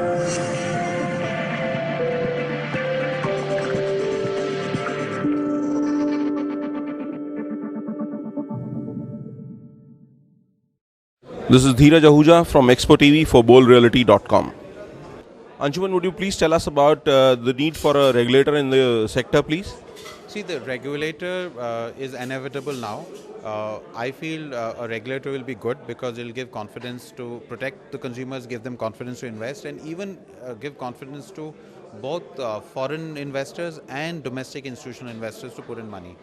This is Dheeraj Ahuja from Expo TV for BoldReality.com. Anshuman, would you please tell us about the need for a regulator in the sector, please? See, the regulator is inevitable now. I feel a regulator will be good because it will give confidence to protect the consumers, give them confidence to invest, and even give confidence to both foreign investors and domestic institutional investors to put in money.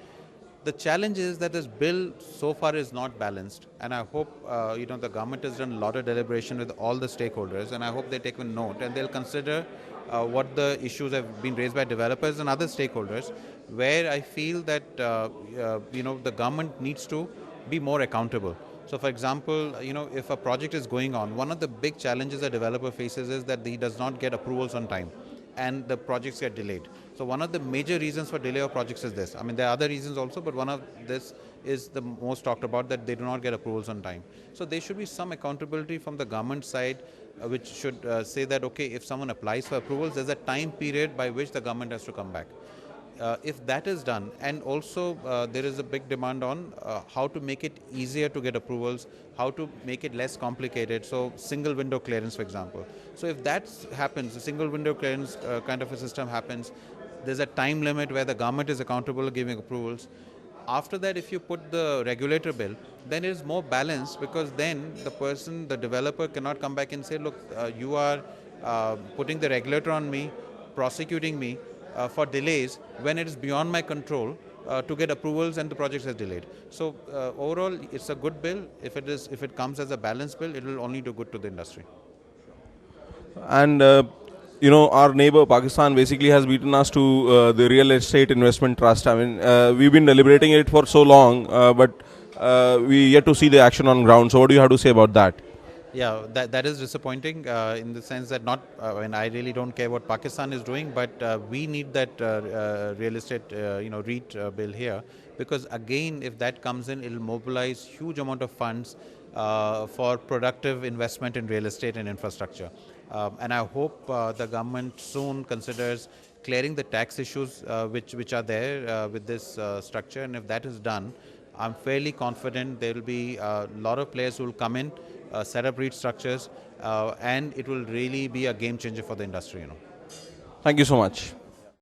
The challenge is that this bill so far is not balanced, and I hope the government has done a lot of deliberation with all the stakeholders, and I hope they take a note and they'll consider what the issues have been raised by developers and other stakeholders, where I feel that the government needs to be more accountable. So, for example, if a project is going on, one of the big challenges a developer faces is that he does not get approvals on time, and the projects get delayed. So one of the major reasons for delay of projects is this. I mean, there are other reasons also, but one of this is the most talked about, that they do not get approvals on time. So there should be some accountability from the government side, which should say that, okay, if someone applies for approvals, there's a time period by which the government has to come back. If that is done, and also there is a big demand on how to make it easier to get approvals, how to make it less complicated, so single window clearance, for example. So if that happens, a single window clearance kind of a system happens, there's a time limit where the government is accountable giving approvals. After that, if you put the regulator bill, then it is more balanced, because then the developer cannot come back and say, look, you are putting the regulator on me, prosecuting me for delays when it is beyond my control to get approvals and the project is delayed. So overall, it's a good bill. If it comes as a balanced bill, it will only do good to the industry. And our neighbor Pakistan basically has beaten us to the real estate investment trust. I mean, we've been deliberating it for so long, but we yet to see the action on ground. So what do you have to say about that? Yeah, that is disappointing in the sense that I really don't care what Pakistan is doing, but we need that real estate, REIT bill here, because again, if that comes in, it will mobilize huge amount of funds for productive investment in real estate and infrastructure. And I hope the government soon considers clearing the tax issues which are there with this structure, and if that is done, I'm fairly confident there will be a lot of players who will come in, set up REIT structures, and it will really be a game changer for the industry. Thank you so much.